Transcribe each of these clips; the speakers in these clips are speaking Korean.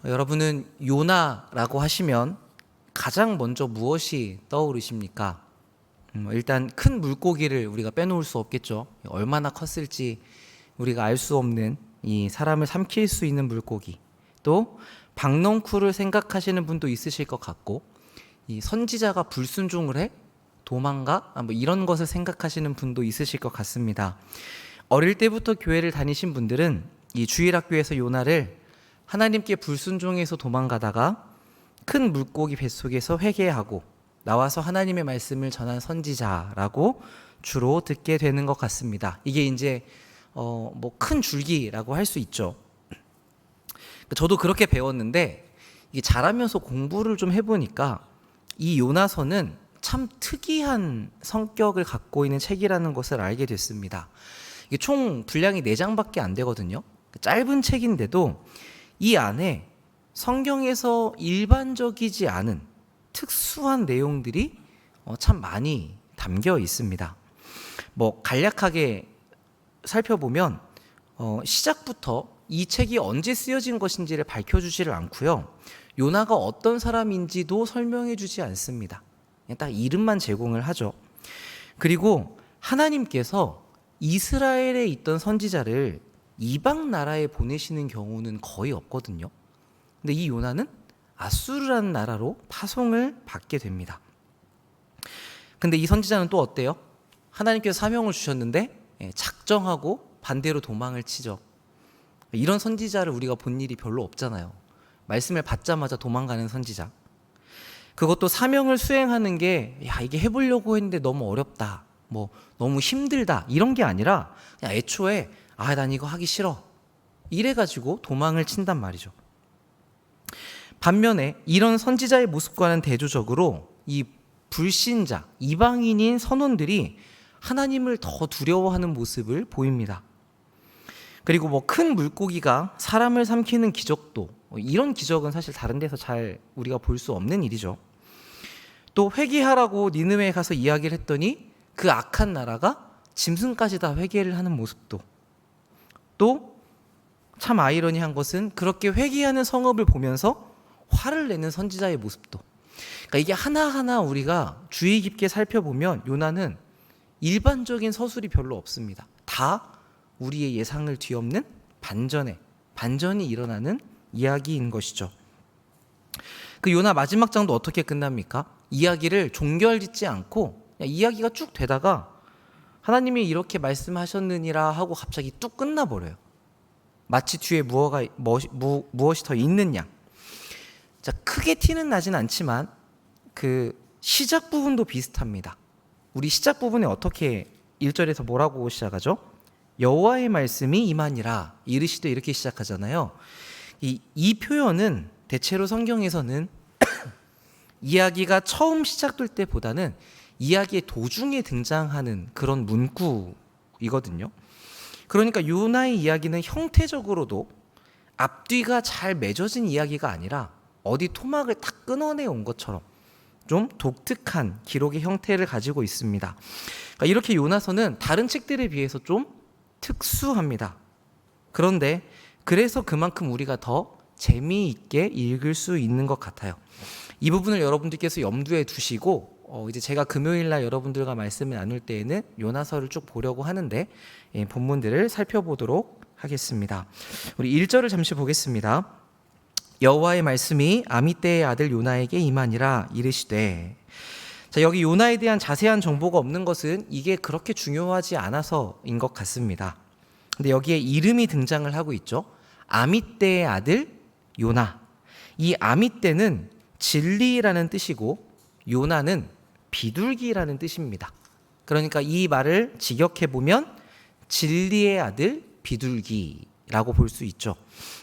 여러분은 요나라고 하시면 가장 먼저 무엇이 떠오르십니까? 일단 큰 물고기를 우리가 빼놓을 수 없겠죠. 얼마나 컸을지 우리가 알 수 없는 이 사람을 삼킬 수 있는 물고기. 또 박넝쿨을 생각하시는 분도 있으실 것 같고, 이 선지자가 불순종을 해 도망가? 이런 것을 생각하시는 분도 있으실 것 같습니다. 어릴 때부터 교회를 다니신 분들은 이 주일학교에서 요나를 하나님께 불순종해서 도망가다가 큰 물고기 뱃속에서 회개하고 나와서 하나님의 말씀을 전한 선지자라고 주로 듣게 되는 것 같습니다. 이게 이제 큰 줄기라고 할 수 있죠. 저도 그렇게 배웠는데, 이게 자라면서 공부를 좀 해보니까 이 요나서는 참 특이한 성격을 갖고 있는 책이라는 것을 알게 됐습니다. 이게 총 분량이 4장밖에 안 되거든요. 짧은 책인데도 이 안에 성경에서 일반적이지 않은 특수한 내용들이 참 많이 담겨 있습니다. 간략하게 살펴보면 시작부터 이 책이 언제 쓰여진 것인지를 밝혀주지를 않고요. 요나가 어떤 사람인지도 설명해 주지 않습니다. 그냥 딱 이름만 제공을 하죠. 그리고 하나님께서 이스라엘에 있던 선지자를 이방 나라에 보내시는 경우는 거의 없거든요. 근데 이 요나는 아수르라는 나라로 파송을 받게 됩니다. 근데 이 선지자는 또 어때요? 하나님께서 사명을 주셨는데 작정하고 반대로 도망을 치죠. 이런 선지자를 우리가 본 일이 별로 없잖아요. 말씀을 받자마자 도망가는 선지자. 그것도 사명을 수행하는 게 이게 해보려고 했는데 너무 어렵다, 너무 힘들다, 이런 게 아니라 그냥 애초에 난 이거 하기 싫어, 이래가지고 도망을 친단 말이죠. 반면에 이런 선지자의 모습과는 대조적으로 이 불신자, 이방인인 선원들이 하나님을 더 두려워하는 모습을 보입니다. 그리고 큰 물고기가 사람을 삼키는 기적도, 이런 기적은 사실 다른 데서 잘 우리가 볼 수 없는 일이죠. 또 회개하라고 니느웨에 가서 이야기를 했더니 그 악한 나라가 짐승까지 다 회개를 하는 모습도, 또 참 아이러니한 것은 그렇게 회개하는 성읍을 보면서 화를 내는 선지자의 모습도. 그러니까 이게 하나하나 우리가 주의 깊게 살펴보면 요나는 일반적인 서술이 별로 없습니다. 다 우리의 예상을 뒤엎는 반전이 일어나는 이야기인 것이죠. 그 요나 마지막 장도 어떻게 끝납니까? 이야기를 종결짓지 않고 그냥 이야기가 쭉 되다가 하나님이 이렇게 말씀하셨느니라 하고 갑자기 뚝 끝나버려요. 마치 뒤에 무엇이 더 있느냐. 자, 크게 티는 나진 않지만 그 시작 부분도 비슷합니다. 우리 시작 부분에 어떻게 1절에서 뭐라고 시작하죠? 여호와의 말씀이 임하니라 이르시되, 이렇게 시작하잖아요. 이 표현은 대체로 성경에서는 이야기가 처음 시작될 때보다는 이야기의 도중에 등장하는 그런 문구이거든요. 그러니까 요나의 이야기는 형태적으로도 앞뒤가 잘 맺어진 이야기가 아니라 어디 토막을 탁 끊어내 온 것처럼 좀 독특한 기록의 형태를 가지고 있습니다. 그러니까 이렇게 요나서는 다른 책들에 비해서 좀 특수합니다. 그런데 그래서 그만큼 우리가 더 재미있게 읽을 수 있는 것 같아요. 이 부분을 여러분들께서 염두에 두시고 이제 제가 금요일날 여러분들과 말씀을 나눌 때에는 요나서를 쭉 보려고 하는데 본문들을 살펴보도록 하겠습니다. 우리 1절을 잠시 보겠습니다. 여호와의 말씀이 아미떼의 아들 요나에게 임하니라 이르시되. 자, 여기 요나에 대한 자세한 정보가 없는 것은 이게 그렇게 중요하지 않아서인 것 같습니다. 근데 여기에 이름이 등장을 하고 있죠. 아미떼의 아들 요나. 이 아미떼는 진리라는 뜻이고 요나는 비둘기라는 뜻입니다. 그러니까 이 말을 직역해보면 진리의 아들 비둘기라고 볼 수 있죠.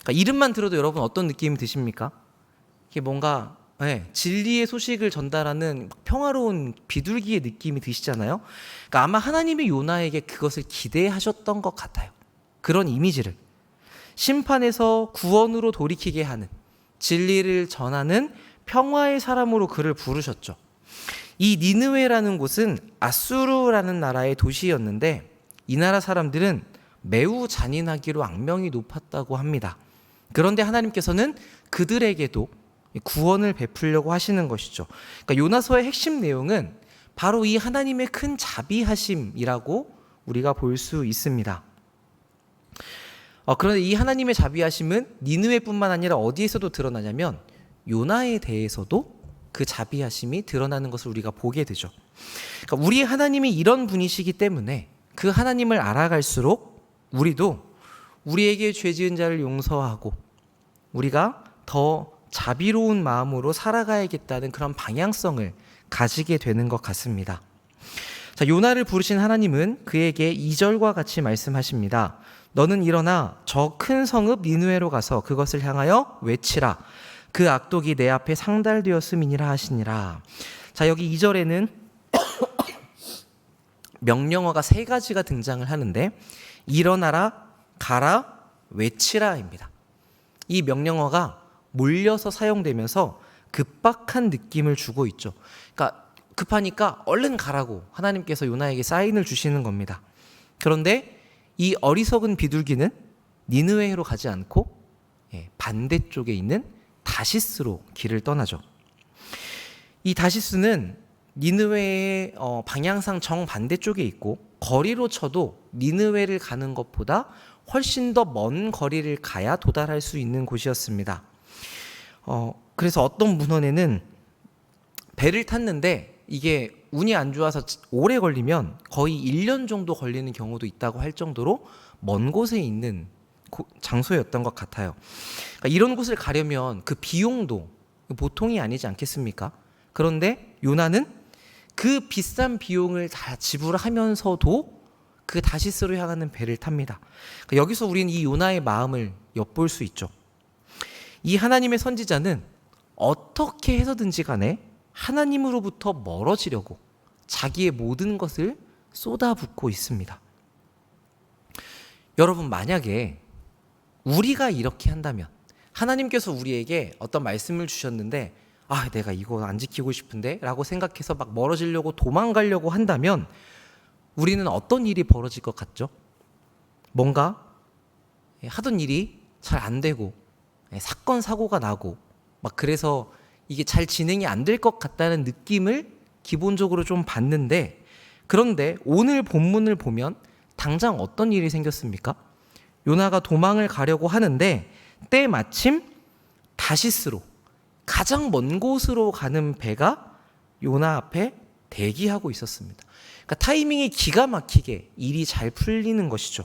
그러니까 이름만 들어도 여러분 어떤 느낌이 드십니까? 이게 뭔가 진리의 소식을 전달하는 평화로운 비둘기의 느낌이 드시잖아요. 그러니까 아마 하나님이 요나에게 그것을 기대하셨던 것 같아요. 그런 이미지를 심판에서 구원으로 돌이키게 하는, 진리를 전하는 평화의 사람으로 그를 부르셨죠. 이 니느웨라는 곳은 아수르라는 나라의 도시였는데 이 나라 사람들은 매우 잔인하기로 악명이 높았다고 합니다. 그런데 하나님께서는 그들에게도 구원을 베풀려고 하시는 것이죠. 그러니까 요나서의 핵심 내용은 바로 이 하나님의 큰 자비하심이라고 우리가 볼 수 있습니다. 그런데 이 하나님의 자비하심은 니느웨뿐만 아니라 어디에서도 드러나냐면 요나에 대해서도 그 자비하심이 드러나는 것을 우리가 보게 되죠. 그러니까 우리 하나님이 이런 분이시기 때문에 그 하나님을 알아갈수록 우리도 우리에게 죄 지은 자를 용서하고 우리가 더 자비로운 마음으로 살아가야겠다는 그런 방향성을 가지게 되는 것 같습니다. 자, 요나를 부르신 하나님은 그에게 2절과 같이 말씀하십니다. 너는 일어나 저 큰 성읍 니느웨로 가서 그것을 향하여 외치라. 그 악독이 내 앞에 상달되었음이니라 하시니라. 자, 여기 2절에는 명령어가 3가지가 등장을 하는데 일어나라, 가라, 외치라입니다. 이 명령어가 몰려서 사용되면서 급박한 느낌을 주고 있죠. 그러니까 급하니까 얼른 가라고 하나님께서 요나에게 사인을 주시는 겁니다. 그런데 이 어리석은 비둘기는 니느웨로 가지 않고 반대쪽에 있는 다시스로 길을 떠나죠. 이 다시스는 니느웨의 방향상 정반대쪽에 있고 거리로 쳐도 니느웨를 가는 것보다 훨씬 더 먼 거리를 가야 도달할 수 있는 곳이었습니다. 그래서 어떤 문헌에는 배를 탔는데 이게 운이 안 좋아서 오래 걸리면 거의 1년 정도 걸리는 경우도 있다고 할 정도로 먼 곳에 있는 장소였던 것 같아요. 그러니까 이런 곳을 가려면 그 비용도 보통이 아니지 않겠습니까? 그런데 요나는 그 비싼 비용을 다 지불하면서도 그 다시스로 향하는 배를 탑니다. 그러니까 여기서 우리는 이 요나의 마음을 엿볼 수 있죠. 이 하나님의 선지자는 어떻게 해서든지 간에 하나님으로부터 멀어지려고 자기의 모든 것을 쏟아붓고 있습니다. 여러분, 만약에 우리가 이렇게 한다면 하나님께서 우리에게 어떤 말씀을 주셨는데 내가 이거 안 지키고 싶은데 라고 생각해서 막 멀어지려고 도망가려고 한다면 우리는 어떤 일이 벌어질 것 같죠? 뭔가 하던 일이 잘 안 되고 사건 사고가 나고 막 그래서 이게 잘 진행이 안 될 것 같다는 느낌을 기본적으로 좀 받는데, 그런데 오늘 본문을 보면 당장 어떤 일이 생겼습니까? 요나가 도망을 가려고 하는데 때마침 다시스로 가장 먼 곳으로 가는 배가 요나 앞에 대기하고 있었습니다. 그러니까 타이밍이 기가 막히게 일이 잘 풀리는 것이죠.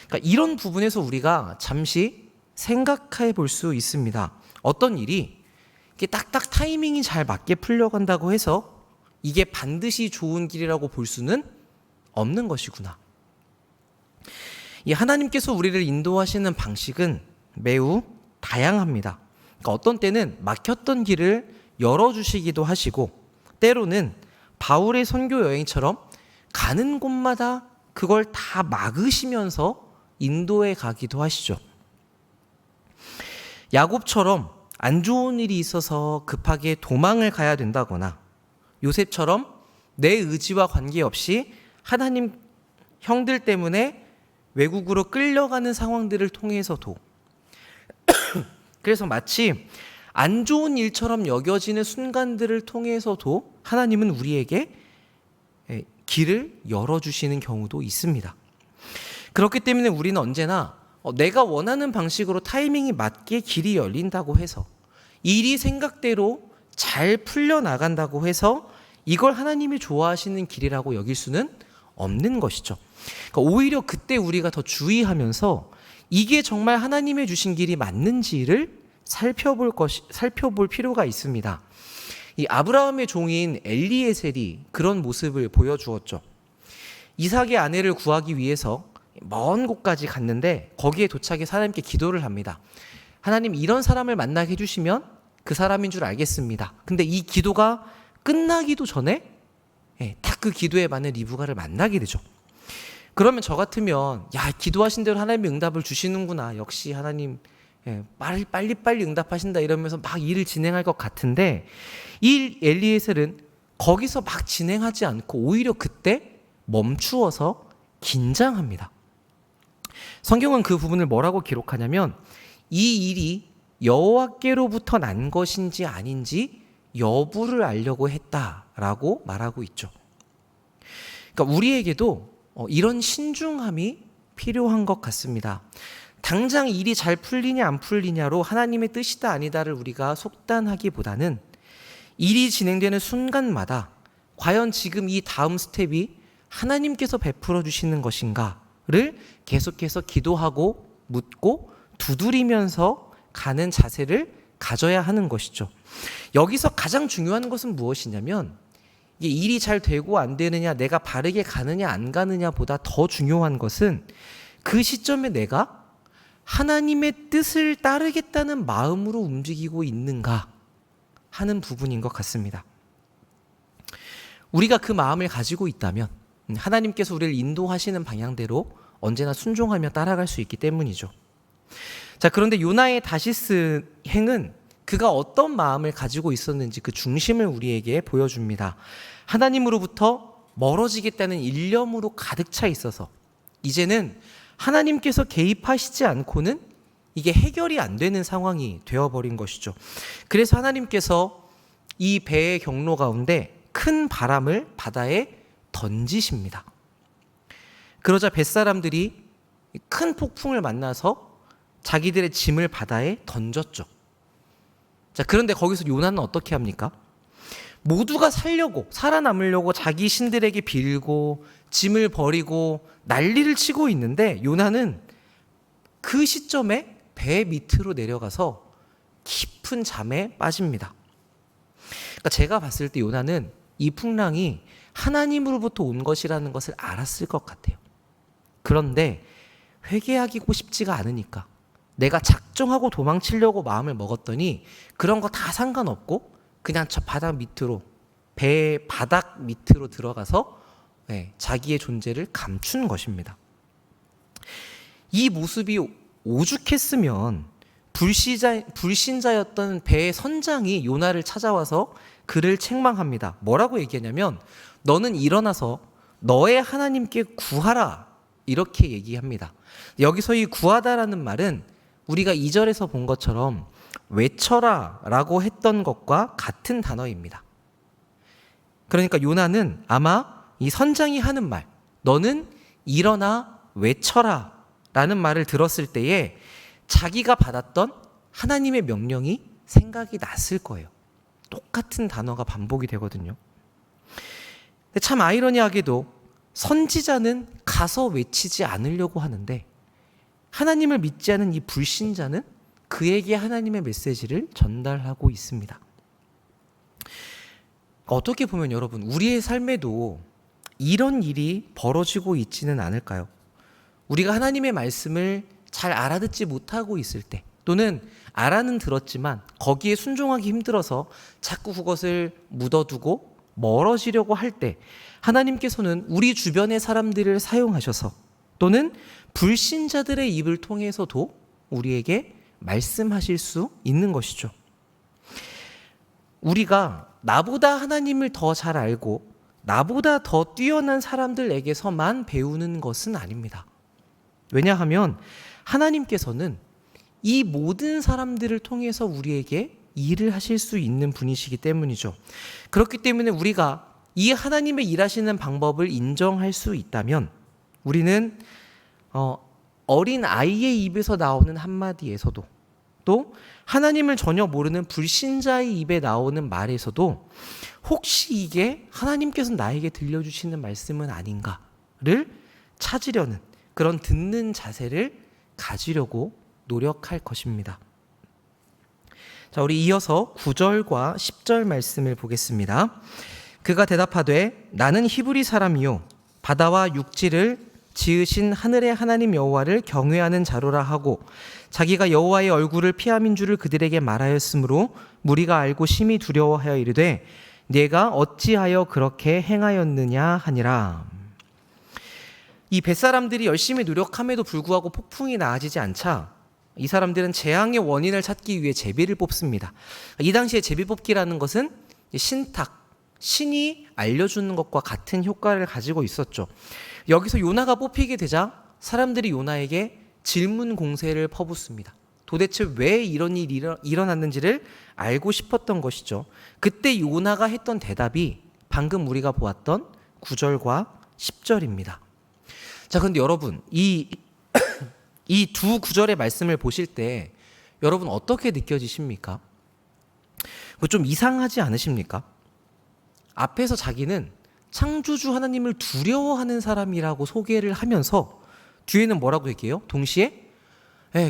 그러니까 이런 부분에서 우리가 잠시 생각해 볼 수 있습니다. 어떤 일이 이게 딱딱 타이밍이 잘 맞게 풀려간다고 해서 이게 반드시 좋은 길이라고 볼 수는 없는 것이구나. 이 하나님께서 우리를 인도하시는 방식은 매우 다양합니다. 그러니까 어떤 때는 막혔던 길을 열어주시기도 하시고, 때로는 바울의 선교 여행처럼 가는 곳마다 그걸 다 막으시면서 인도해 가기도 하시죠. 야곱처럼 안 좋은 일이 있어서 급하게 도망을 가야 된다거나, 요셉처럼 내 의지와 관계없이 하나님 형들 때문에 외국으로 끌려가는 상황들을 통해서도 그래서 마치 안 좋은 일처럼 여겨지는 순간들을 통해서도 하나님은 우리에게 길을 열어주시는 경우도 있습니다. 그렇기 때문에 우리는 언제나 내가 원하는 방식으로 타이밍이 맞게 길이 열린다고 해서, 일이 생각대로 잘 풀려나간다고 해서 이걸 하나님이 좋아하시는 길이라고 여길 수는 없는 것이죠. 그러니까 오히려 그때 우리가 더 주의하면서 이게 정말 하나님의 주신 길이 맞는지를 살펴볼 필요가 있습니다. 이 아브라함의 종인 엘리에셀이 그런 모습을 보여주었죠. 이삭의 아내를 구하기 위해서 먼 곳까지 갔는데 거기에 도착해 하나님께 기도를 합니다. 하나님, 이런 사람을 만나게 해주시면 그 사람인 줄 알겠습니다. 근데 이 기도가 끝나기도 전에 딱 그 기도에 맞는 리브가를 만나게 되죠. 그러면 저 같으면 기도하신 대로 하나님이 응답을 주시는구나, 역시 하나님 빨리빨리 응답하신다 이러면서 막 일을 진행할 것 같은데, 이 엘리에셀은 거기서 막 진행하지 않고 오히려 그때 멈추어서 긴장합니다. 성경은 그 부분을 뭐라고 기록하냐면 이 일이 여호와께로부터 난 것인지 아닌지 여부를 알려고 했다라고 말하고 있죠. 그러니까 우리에게도 이런 신중함이 필요한 것 같습니다. 당장 일이 잘 풀리냐 안 풀리냐로 하나님의 뜻이다 아니다를 우리가 속단하기보다는 일이 진행되는 순간마다 과연 지금 이 다음 스텝이 하나님께서 베풀어 주시는 것인가를 계속해서 기도하고 묻고 두드리면서 가는 자세를 가져야 하는 것이죠. 여기서 가장 중요한 것은 무엇이냐면 이게 일이 잘 되고 안 되느냐, 내가 바르게 가느냐 안 가느냐보다 더 중요한 것은 그 시점에 내가 하나님의 뜻을 따르겠다는 마음으로 움직이고 있는가 하는 부분인 것 같습니다. 우리가 그 마음을 가지고 있다면 하나님께서 우리를 인도하시는 방향대로 언제나 순종하며 따라갈 수 있기 때문이죠. 자, 그런데 요나의 다시스 행은 그가 어떤 마음을 가지고 있었는지 그 중심을 우리에게 보여줍니다. 하나님으로부터 멀어지겠다는 일념으로 가득 차 있어서 이제는 하나님께서 개입하시지 않고는 이게 해결이 안 되는 상황이 되어버린 것이죠. 그래서 하나님께서 이 배의 경로 가운데 큰 바람을 바다에 던지십니다. 그러자 뱃사람들이 큰 폭풍을 만나서 자기들의 짐을 바다에 던졌죠. 자, 그런데 거기서 요나는 어떻게 합니까? 모두가 살아남으려고 자기 신들에게 빌고 짐을 버리고 난리를 치고 있는데 요나는 그 시점에 배 밑으로 내려가서 깊은 잠에 빠집니다. 그러니까 제가 봤을 때 요나는 이 풍랑이 하나님으로부터 온 것이라는 것을 알았을 것 같아요. 그런데 회개하기고 싶지가 않으니까 내가 작정하고 도망치려고 마음을 먹었더니 그런 거 다 상관없고 그냥 저 바닥 밑으로, 배 바닥 밑으로 들어가서 자기의 존재를 감춘 것입니다. 이 모습이 오죽했으면 불신자였던 배의 선장이 요나를 찾아와서 그를 책망합니다. 뭐라고 얘기하냐면 너는 일어나서 너의 하나님께 구하라 이렇게 얘기합니다. 여기서 이 구하다라는 말은 우리가 2절에서 본 것처럼 외쳐라 라고 했던 것과 같은 단어입니다. 그러니까 요나는 아마 이 선장이 하는 말, 너는 일어나 외쳐라 라는 말을 들었을 때에 자기가 받았던 하나님의 명령이 생각이 났을 거예요. 똑같은 단어가 반복이 되거든요. 근데 참 아이러니하게도 선지자는 가서 외치지 않으려고 하는데 하나님을 믿지 않은 이 불신자는 그에게 하나님의 메시지를 전달하고 있습니다. 어떻게 보면 여러분, 우리의 삶에도 이런 일이 벌어지고 있지는 않을까요? 우리가 하나님의 말씀을 잘 알아듣지 못하고 있을 때, 또는 알아는 들었지만 거기에 순종하기 힘들어서 자꾸 그것을 묻어두고 멀어지려고 할 때 하나님께서는 우리 주변의 사람들을 사용하셔서 또는 불신자들의 입을 통해서도 우리에게 말씀하실 수 있는 것이죠. 우리가 나보다 하나님을 더 잘 알고 나보다 더 뛰어난 사람들에게서만 배우는 것은 아닙니다. 왜냐하면 하나님께서는 이 모든 사람들을 통해서 우리에게 일을 하실 수 있는 분이시기 때문이죠. 그렇기 때문에 우리가 이 하나님의 일하시는 방법을 인정할 수 있다면 우리는 어린 아이의 입에서 나오는 한마디에서도 또 하나님을 전혀 모르는 불신자의 입에 나오는 말에서도 혹시 이게 하나님께서 나에게 들려주시는 말씀은 아닌가를 찾으려는 그런 듣는 자세를 가지려고 노력할 것입니다. 자, 우리 이어서 9절과 10절 말씀을 보겠습니다. 그가 대답하되 나는 히브리 사람이요 바다와 육지를 지으신 하늘의 하나님 여호와를 경외하는 자로라 하고 자기가 여호와의 얼굴을 피함인 줄을 그들에게 말하였으므로 무리가 알고 심히 두려워하여 이르되 네가 어찌하여 그렇게 행하였느냐 하니라. 이 뱃사람들이 열심히 노력함에도 불구하고 폭풍이 나아지지 않자 이 사람들은 재앙의 원인을 찾기 위해 제비를 뽑습니다. 이 당시에 제비 뽑기라는 것은 신탁, 신이 알려주는 것과 같은 효과를 가지고 있었죠. 여기서 요나가 뽑히게 되자 사람들이 요나에게 질문 공세를 퍼붓습니다. 도대체 왜 이런 일이 일어났는지를 알고 싶었던 것이죠. 그때 요나가 했던 대답이 방금 우리가 보았던 9절과 10절입니다. 자, 근데 여러분, 이 두 구절의 말씀을 보실 때 여러분 어떻게 느껴지십니까? 그거 좀 이상하지 않으십니까? 앞에서 자기는 창조주 하나님을 두려워하는 사람이라고 소개를 하면서 뒤에는 뭐라고 얘기해요? 동시에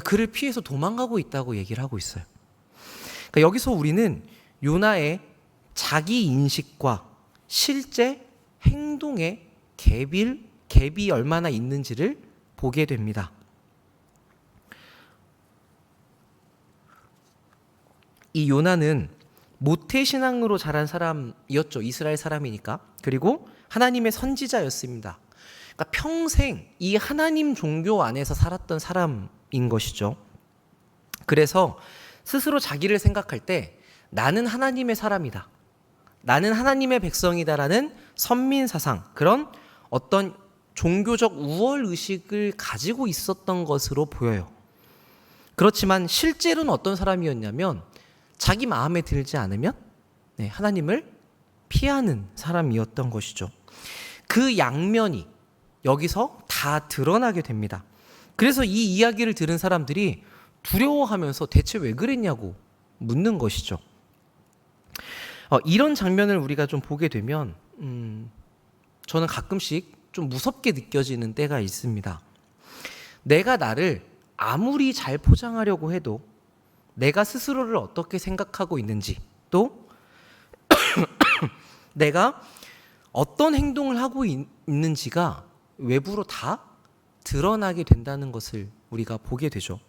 그를 피해서 도망가고 있다고 얘기를 하고 있어요. 그러니까 여기서 우리는 요나의 자기 인식과 실제 행동의 갭이 얼마나 있는지를 보게 됩니다. 이 요나는 모태신앙으로 자란 사람이었죠. 이스라엘 사람이니까. 그리고 하나님의 선지자였습니다. 그러니까 평생 이 하나님 종교 안에서 살았던 사람인 것이죠. 그래서 스스로 자기를 생각할 때 나는 하나님의 사람이다, 나는 하나님의 백성이다라는 선민사상, 그런 어떤 종교적 우월의식을 가지고 있었던 것으로 보여요. 그렇지만 실제로는 어떤 사람이었냐면 자기 마음에 들지 않으면 하나님을 피하는 사람이었던 것이죠. 그 양면이 여기서 다 드러나게 됩니다. 그래서 이 이야기를 들은 사람들이 두려워하면서 대체 왜 그랬냐고 묻는 것이죠. 이런 장면을 우리가 좀 보게 되면 저는 가끔씩 좀 무섭게 느껴지는 때가 있습니다. 내가 나를 아무리 잘 포장하려고 해도 내가 스스로를 어떻게 생각하고 있는지, 또 내가 어떤 행동을 하고 있는지가 외부로 다 드러나게 된다는 것을 우리가 보게 되죠.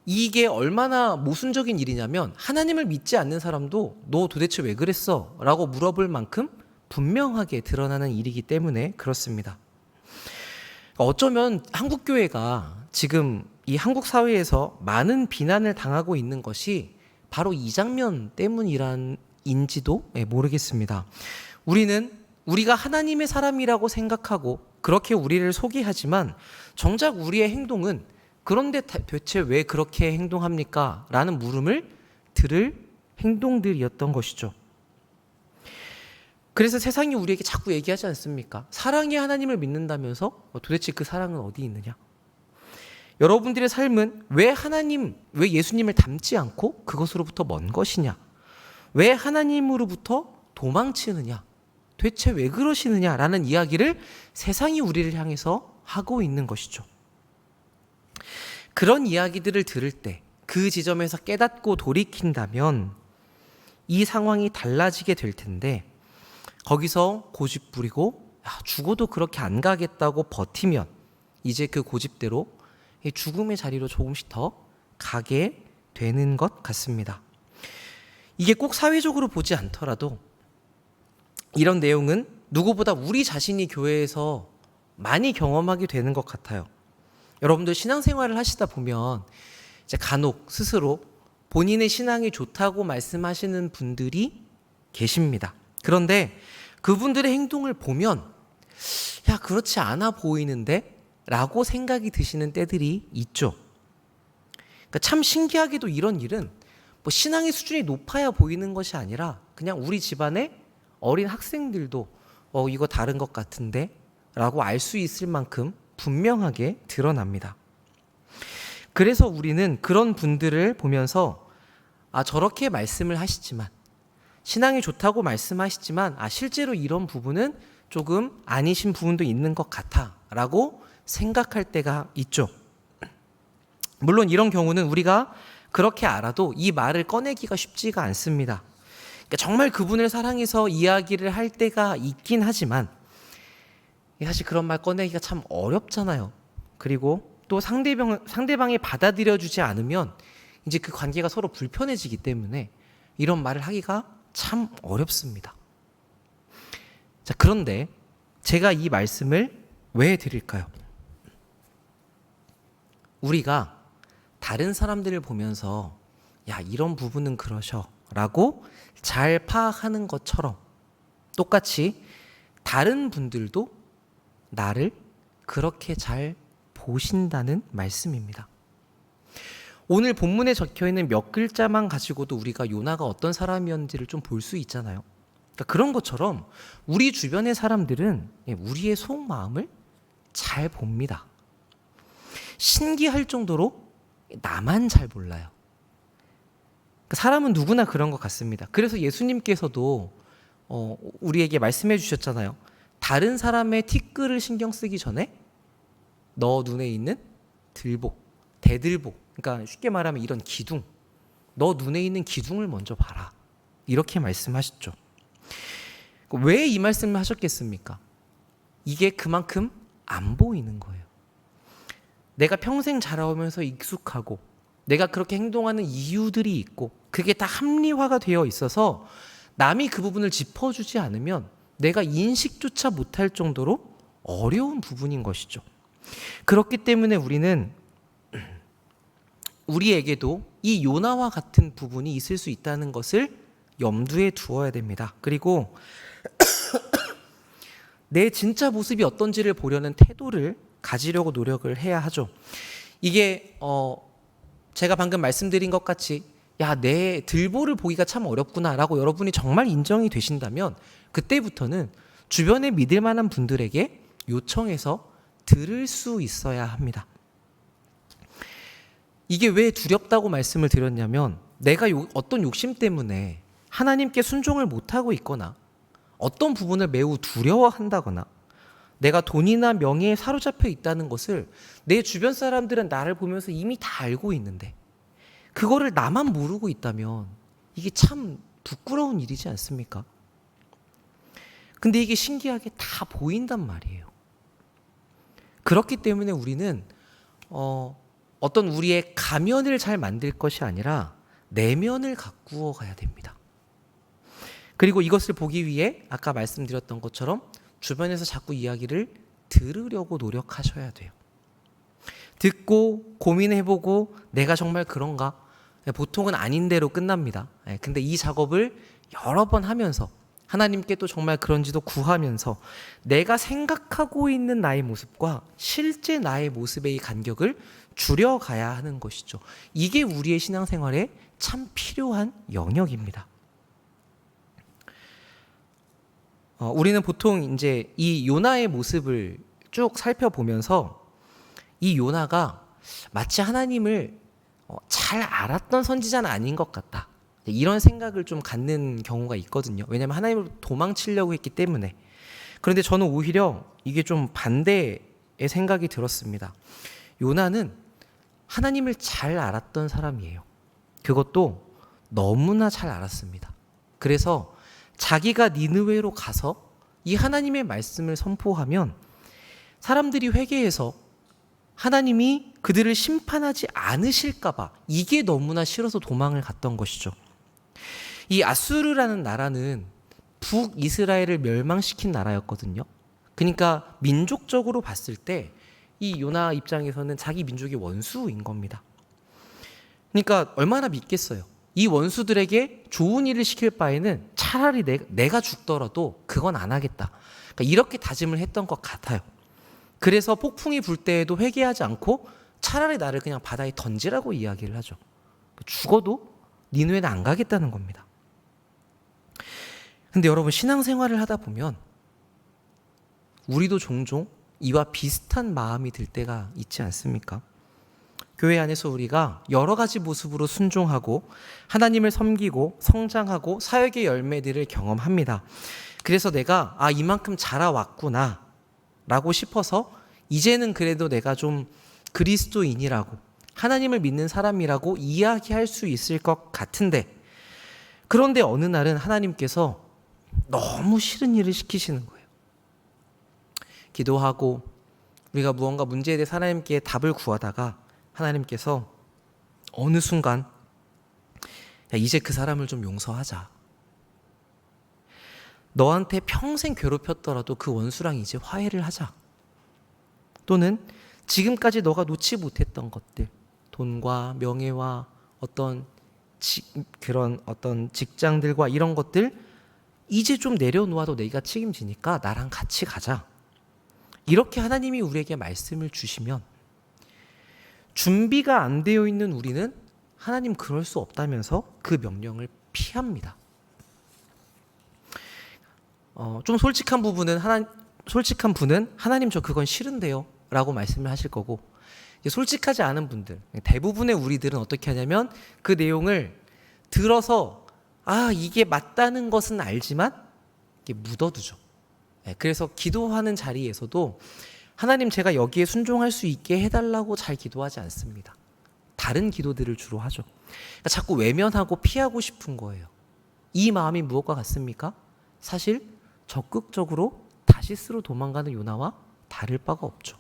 이게 얼마나 모순적인 일이냐면 하나님을 믿지 않는 사람도 너 도대체 왜 그랬어? 라고 물어볼 만큼 분명하게 드러나는 일이기 때문에 그렇습니다. 어쩌면 한국교회가 지금 이 한국 사회에서 많은 비난을 당하고 있는 것이 바로 이 장면 때문인지도 모르겠습니다. 우리가 하나님의 사람이라고 생각하고 그렇게 우리를 소개하지만 정작 우리의 행동은 그런데 대체 왜 그렇게 행동합니까? 라는 물음을 들을 행동들이었던 것이죠. 그래서 세상이 우리에게 자꾸 얘기하지 않습니까? 사랑의 하나님을 믿는다면서 도대체 그 사랑은 어디 있느냐? 여러분들의 삶은 왜 예수님을 닮지 않고 그것으로부터 먼 것이냐? 왜 하나님으로부터 도망치느냐? 대체 왜 그러시느냐? 라는 이야기를 세상이 우리를 향해서 하고 있는 것이죠. 그런 이야기들을 들을 때 그 지점에서 깨닫고 돌이킨다면 이 상황이 달라지게 될 텐데, 거기서 고집 부리고 죽어도 그렇게 안 가겠다고 버티면 이제 그 고집대로 죽음의 자리로 조금씩 더 가게 되는 것 같습니다. 이게 꼭 사회적으로 보지 않더라도 이런 내용은 누구보다 우리 자신이 교회에서 많이 경험하게 되는 것 같아요. 여러분들 신앙생활을 하시다 보면 이제 간혹 스스로 본인의 신앙이 좋다고 말씀하시는 분들이 계십니다. 그런데 그분들의 행동을 보면 그렇지 않아 보이는데? 라고 생각이 드시는 때들이 있죠. 그러니까 참 신기하게도 이런 일은 신앙의 수준이 높아야 보이는 것이 아니라 그냥 우리 집안의 어린 학생들도 이거 다른 것 같은데? 라고 알 수 있을 만큼 분명하게 드러납니다. 그래서 우리는 그런 분들을 보면서 저렇게 말씀을 하시지만, 신앙이 좋다고 말씀하시지만 실제로 이런 부분은 조금 아니신 부분도 있는 것 같아 라고 생각할 때가 있죠. 물론 이런 경우는 우리가 그렇게 알아도 이 말을 꺼내기가 쉽지가 않습니다. 그러니까 정말 그분을 사랑해서 이야기를 할 때가 있긴 하지만 사실 그런 말 꺼내기가 참 어렵잖아요. 그리고 또 상대방이 받아들여주지 않으면 이제 그 관계가 서로 불편해지기 때문에 이런 말을 하기가 참 어렵습니다. 자, 그런데 제가 이 말씀을 왜 드릴까요? 우리가 다른 사람들을 보면서 이런 부분은 그러셔 라고 잘 파악하는 것처럼 똑같이 다른 분들도 나를 그렇게 잘 보신다는 말씀입니다. 오늘 본문에 적혀 있는 몇 글자만 가지고도 우리가 요나가 어떤 사람이었는지를 좀 볼 수 있잖아요. 그러니까 그런 것처럼 우리 주변의 사람들은 우리의 속마음을 잘 봅니다. 신기할 정도로 나만 잘 몰라요. 사람은 누구나 그런 것 같습니다. 그래서 예수님께서도 우리에게 말씀해 주셨잖아요. 다른 사람의 티끌을 신경 쓰기 전에 너 눈에 있는 들복, 대들복, 그러니까 쉽게 말하면 이런 기둥, 너 눈에 있는 기둥을 먼저 봐라. 이렇게 말씀하셨죠. 왜 이 말씀을 하셨겠습니까? 이게 그만큼 안 보이는 거예요. 내가 평생 자라오면서 익숙하고 내가 그렇게 행동하는 이유들이 있고 그게 다 합리화가 되어 있어서 남이 그 부분을 짚어주지 않으면 내가 인식조차 못할 정도로 어려운 부분인 것이죠. 그렇기 때문에 우리는 우리에게도 이 요나와 같은 부분이 있을 수 있다는 것을 염두에 두어야 됩니다. 그리고 내 진짜 모습이 어떤지를 보려는 태도를 가지려고 노력을 해야 하죠. 이게 제가 방금 말씀드린 것 같이 야, 내 들보를 보기가 참 어렵구나라고 여러분이 정말 인정이 되신다면 그때부터는 주변에 믿을 만한 분들에게 요청해서 들을 수 있어야 합니다. 이게 왜 두렵다고 말씀을 드렸냐면 내가 어떤 욕심 때문에 하나님께 순종을 못하고 있거나 어떤 부분을 매우 두려워한다거나 내가 돈이나 명예에 사로잡혀 있다는 것을 내 주변 사람들은 나를 보면서 이미 다 알고 있는데 그거를 나만 모르고 있다면 이게 참 부끄러운 일이지 않습니까? 근데 이게 신기하게 다 보인단 말이에요. 그렇기 때문에 우리는 어떤 우리의 가면을 잘 만들 것이 아니라 내면을 가꾸어 가야 됩니다. 그리고 이것을 보기 위해 아까 말씀드렸던 것처럼 주변에서 자꾸 이야기를 들으려고 노력하셔야 돼요. 듣고 고민해보고 내가 정말 그런가? 보통은 아닌 대로 끝납니다. 근데 이 작업을 여러 번 하면서 하나님께 또 정말 그런지도 구하면서 내가 생각하고 있는 나의 모습과 실제 나의 모습의 이 간격을 줄여가야 하는 것이죠. 이게 우리의 신앙생활에 참 필요한 영역입니다. 우리는 보통 이제 이 요나의 모습을 쭉 살펴보면서 이 요나가 마치 하나님을 잘 알았던 선지자는 아닌 것 같다. 이런 생각을 좀 갖는 경우가 있거든요. 왜냐하면 하나님을 도망치려고 했기 때문에. 그런데 저는 오히려 이게 좀 반대의 생각이 들었습니다. 요나는 하나님을 잘 알았던 사람이에요. 그것도 너무나 잘 알았습니다. 그래서 자기가 니느웨로 가서 이 하나님의 말씀을 선포하면 사람들이 회개해서 하나님이 그들을 심판하지 않으실까봐 이게 너무나 싫어서 도망을 갔던 것이죠. 이 아수르라는 나라는 북이스라엘을 멸망시킨 나라였거든요. 그러니까 민족적으로 봤을 때 이 요나 입장에서는 자기 민족의 원수인 겁니다. 그러니까 얼마나 믿겠어요. 이 원수들에게 좋은 일을 시킬 바에는 차라리 내가 죽더라도 그건 안 하겠다. 그러니까 이렇게 다짐을 했던 것 같아요. 그래서 폭풍이 불 때에도 회개하지 않고 차라리 나를 그냥 바다에 던지라고 이야기를 하죠. 죽어도 니느웨는 안 가겠다는 겁니다. 근데 여러분 신앙생활을 하다 보면 우리도 종종 이와 비슷한 마음이 들 때가 있지 않습니까? 교회 안에서 우리가 여러 가지 모습으로 순종하고 하나님을 섬기고 성장하고 사역의 열매들을 경험합니다. 그래서 내가 이만큼 자라왔구나 라고 싶어서 이제는 그래도 내가 좀 그리스도인이라고 하나님을 믿는 사람이라고 이야기할 수 있을 것 같은데 그런데 어느 날은 하나님께서 너무 싫은 일을 시키시는 거예요. 기도하고 우리가 무언가 문제에 대해 하나님께 답을 구하다가 하나님께서 어느 순간 야, 이제 그 사람을 좀 용서하자. 너한테 평생 괴롭혔더라도 그 원수랑 이제 화해를 하자. 또는 지금까지 너가 놓지 못했던 것들, 돈과 명예와 그런 어떤 직장들과 이런 것들 이제 좀 내려놓아도 내가 책임지니까 나랑 같이 가자. 이렇게 하나님이 우리에게 말씀을 주시면 준비가 안 되어 있는 우리는 하나님 그럴 수 없다면서 그 명령을 피합니다. 좀 솔직한 분은 하나님 저 그건 싫은데요 라고 말씀을 하실 거고, 이제 솔직하지 않은 분들, 대부분의 우리들은 어떻게 하냐면 그 내용을 들어서 이게 맞다는 것은 알지만 이게 묻어두죠. 그래서 기도하는 자리에서도 하나님 제가 여기에 순종할 수 있게 해달라고 잘 기도하지 않습니다. 다른 기도들을 주로 하죠. 그러니까 자꾸 외면하고 피하고 싶은 거예요. 이 마음이 무엇과 같습니까? 사실 적극적으로 다시스로 도망가는 요나와 다를 바가 없죠.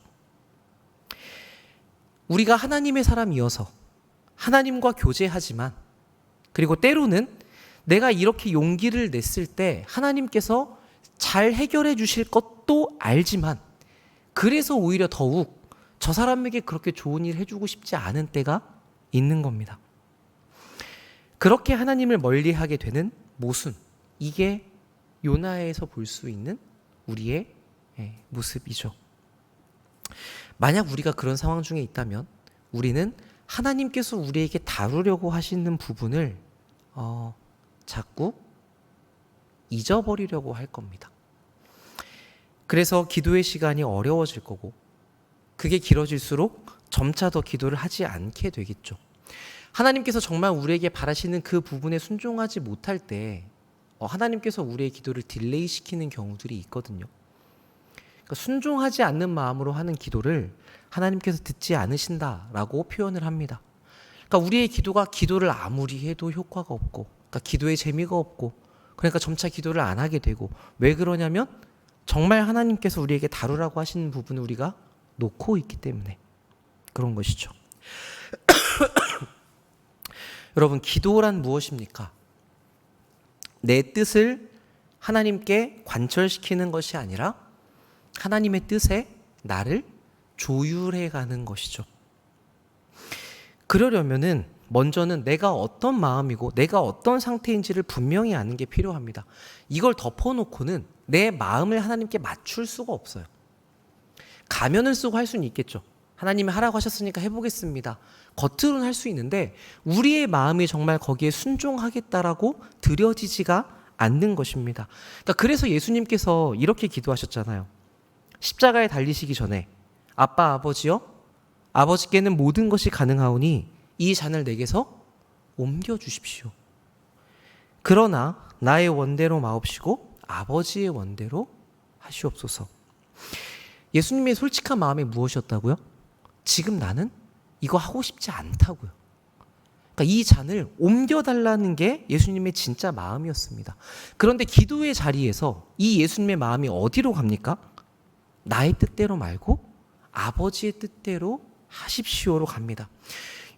우리가 하나님의 사람이어서 하나님과 교제하지만, 그리고 때로는 내가 이렇게 용기를 냈을 때 하나님께서 잘 해결해 주실 것도 알지만, 그래서 오히려 더욱 저 사람에게 그렇게 좋은 일 해주고 싶지 않은 때가 있는 겁니다. 그렇게 하나님을 멀리하게 되는 모순, 이게 요나에서 볼 수 있는 우리의 모습이죠. 만약 우리가 그런 상황 중에 있다면 우리는 하나님께서 우리에게 다루려고 하시는 부분을 자꾸 잊어버리려고 할 겁니다. 그래서 기도의 시간이 어려워질 거고, 그게 길어질수록 점차 더 기도를 하지 않게 되겠죠. 하나님께서 정말 우리에게 바라시는 그 부분에 순종하지 못할 때 하나님께서 우리의 기도를 딜레이 시키는 경우들이 있거든요. 그러니까 순종하지 않는 마음으로 하는 기도를 하나님께서 듣지 않으신다라고 표현을 합니다. 그러니까 우리의 기도가 기도를 아무리 해도 효과가 없고, 그러니까 기도에 재미가 없고, 그러니까 점차 기도를 안 하게 되고, 왜 그러냐면 정말 하나님께서 우리에게 다루라고 하시는 부분을 우리가 놓고 있기 때문에 그런 것이죠. 여러분, 기도란 무엇입니까? 내 뜻을 하나님께 관철시키는 것이 아니라 하나님의 뜻에 나를 조율해 가는 것이죠. 그러려면은 먼저는 내가 어떤 마음이고 내가 어떤 상태인지를 분명히 아는 게 필요합니다. 이걸 덮어놓고는 내 마음을 하나님께 맞출 수가 없어요. 가면을 쓰고 할 수는 있겠죠. 하나님이 하라고 하셨으니까 해보겠습니다. 겉으로는 할 수 있는데 우리의 마음이 정말 거기에 순종하겠다라고 들여지지가 않는 것입니다. 그러니까 그래서 예수님께서 이렇게 기도하셨잖아요. 십자가에 달리시기 전에 아빠 아버지여, 아버지께는 모든 것이 가능하오니 이 잔을 내게서 옮겨주십시오. 그러나 나의 원대로 마옵시고 아버지의 원대로 하시옵소서. 예수님의 솔직한 마음이 무엇이었다고요? 지금 나는 이거 하고 싶지 않다고요. 그러니까 이 잔을 옮겨달라는 게 예수님의 진짜 마음이었습니다. 그런데 기도의 자리에서 이 예수님의 마음이 어디로 갑니까? 나의 뜻대로 말고 아버지의 뜻대로 하십시오로 갑니다.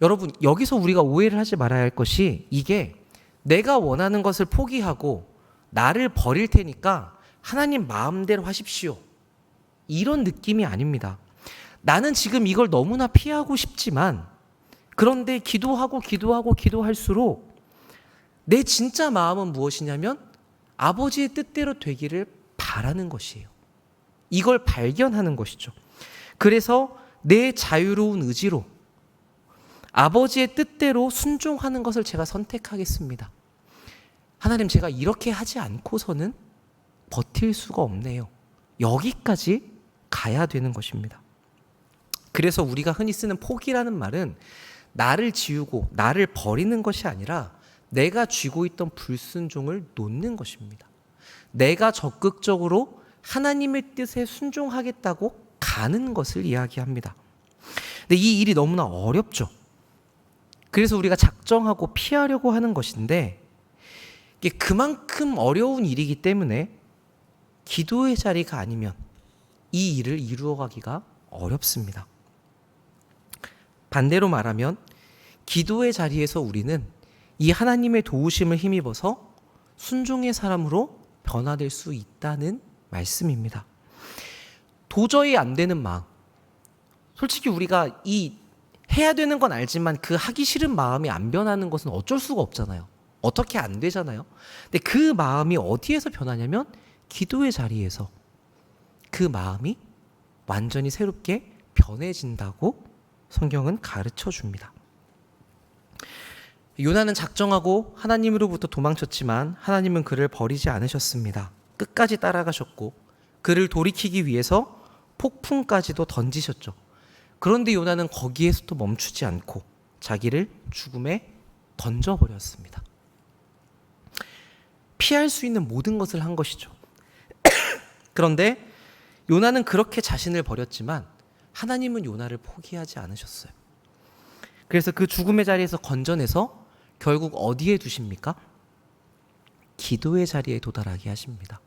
여러분, 여기서 우리가 오해를 하지 말아야 할 것이, 이게 내가 원하는 것을 포기하고 나를 버릴 테니까 하나님 마음대로 하십시오, 이런 느낌이 아닙니다. 나는 지금 이걸 너무나 피하고 싶지만, 그런데 기도할수록 내 진짜 마음은 무엇이냐면 아버지의 뜻대로 되기를 바라는 것이에요. 이걸 발견하는 것이죠. 그래서 내 자유로운 의지로 아버지의 뜻대로 순종하는 것을 제가 선택하겠습니다. 하나님, 제가 이렇게 하지 않고서는 버틸 수가 없네요. 여기까지 가야 되는 것입니다. 그래서 우리가 흔히 쓰는 포기라는 말은 나를 지우고 나를 버리는 것이 아니라 내가 쥐고 있던 불순종을 놓는 것입니다. 내가 적극적으로 하나님의 뜻에 순종하겠다고 가는 것을 이야기합니다. 근데 이 일이 너무나 어렵죠. 그래서 우리가 작정하고 피하려고 하는 것인데, 이게 그만큼 어려운 일이기 때문에 기도의 자리가 아니면 이 일을 이루어가기가 어렵습니다. 반대로 말하면 기도의 자리에서 우리는 이 하나님의 도우심을 힘입어서 순종의 사람으로 변화될 수 있다는 말씀입니다. 도저히 안 되는 마음, 솔직히 우리가 이 해야 되는 건 알지만 그 하기 싫은 마음이 안 변하는 것은 어쩔 수가 없잖아요. 어떻게 안 되잖아요. 근데 그 마음이 어디에서 변하냐면 기도의 자리에서 그 마음이 완전히 새롭게 변해진다고 성경은 가르쳐 줍니다. 요나는 작정하고 하나님으로부터 도망쳤지만 하나님은 그를 버리지 않으셨습니다. 끝까지 따라가셨고 그를 돌이키기 위해서 폭풍까지도 던지셨죠. 그런데 요나는 거기에서도 멈추지 않고 자기를 죽음에 던져버렸습니다. 피할 수 있는 모든 것을 한 것이죠. 그런데 요나는 그렇게 자신을 버렸지만 하나님은 요나를 포기하지 않으셨어요. 그래서 그 죽음의 자리에서 건져내서 결국 어디에 두십니까? 기도의 자리에 도달하게 하십니다.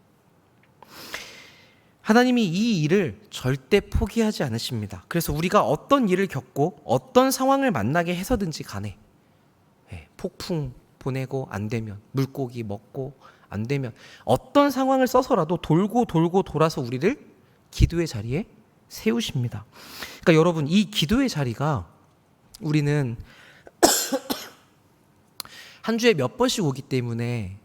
하나님이 이 일을 절대 포기하지 않으십니다. 그래서 우리가 어떤 일을 겪고 어떤 상황을 만나게 해서든지 간에 폭풍 보내고 안 되면, 물고기 먹고 안 되면, 어떤 상황을 써서라도 돌고 돌아서 우리를 기도의 자리에 세우십니다. 그러니까 여러분, 이 기도의 자리가 우리는 한 주에 몇 번씩 오기 때문에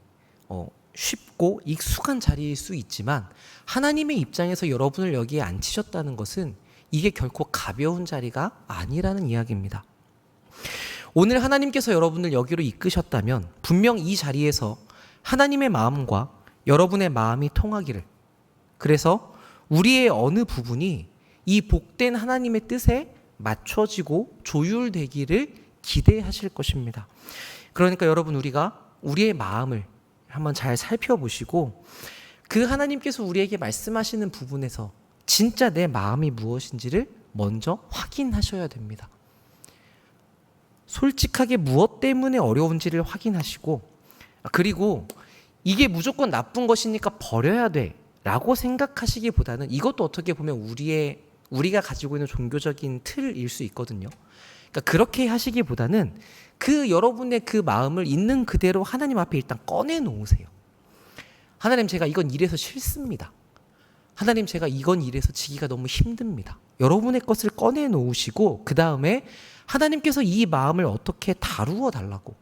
쉽고 익숙한 자리일 수 있지만 하나님의 입장에서 여러분을 여기에 앉히셨다는 것은 이게 결코 가벼운 자리가 아니라는 이야기입니다. 오늘 하나님께서 여러분을 여기로 이끄셨다면 분명 이 자리에서 하나님의 마음과 여러분의 마음이 통하기를, 그래서 우리의 어느 부분이 이 복된 하나님의 뜻에 맞춰지고 조율되기를 기대하실 것입니다. 그러니까 여러분, 우리가 우리의 마음을 한번 잘 살펴보시고 그 하나님께서 우리에게 말씀하시는 부분에서 진짜 내 마음이 무엇인지를 먼저 확인하셔야 됩니다. 솔직하게 무엇 때문에 어려운지를 확인하시고, 그리고 이게 무조건 나쁜 것이니까 버려야 돼 라고 생각하시기보다는, 이것도 어떻게 보면 우리가 가지고 있는 종교적인 틀일 수 있거든요. 그러니까 그렇게 하시기보다는 여러분의 그 마음을 있는 그대로 하나님 앞에 일단 꺼내 놓으세요. 하나님, 제가 이건 이래서 싫습니다. 하나님, 제가 이건 이래서 지기가 너무 힘듭니다. 여러분의 것을 꺼내 놓으시고 그 다음에 하나님께서 이 마음을 어떻게 다루어 달라고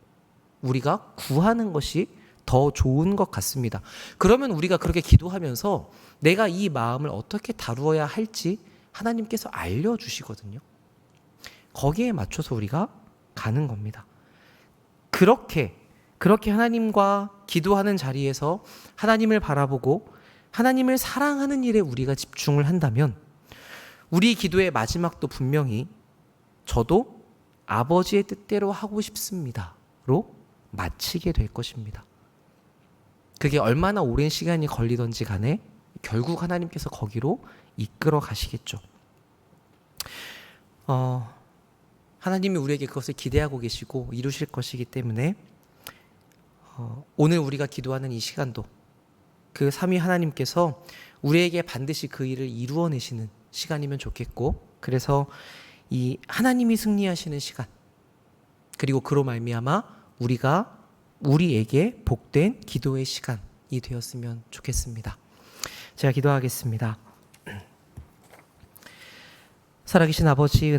우리가 구하는 것이 더 좋은 것 같습니다. 그러면 우리가 그렇게 기도하면서 내가 이 마음을 어떻게 다루어야 할지 하나님께서 알려주시거든요. 거기에 맞춰서 우리가 가는 겁니다. 그렇게 하나님과 기도하는 자리에서 하나님을 바라보고 하나님을 사랑하는 일에 우리가 집중을 한다면 우리 기도의 마지막도 분명히 저도 아버지의 뜻대로 하고 싶습니다로 마치게 될 것입니다. 그게 얼마나 오랜 시간이 걸리던지 간에 결국 하나님께서 거기로 이끌어 가시겠죠. 하나님이 우리에게 그것을 기대하고 계시고 이루실 것이기 때문에 오늘 우리가 기도하는 이 시간도 그 삼위 하나님께서 우리에게 반드시 그 일을 이루어내시는 시간이면 좋겠고, 그래서 이 하나님이 승리하시는 시간, 그리고 그로 말미암아 우리에게 복된 기도의 시간이 되었으면 좋겠습니다. 제가 기도하겠습니다. 살아계신 아버지,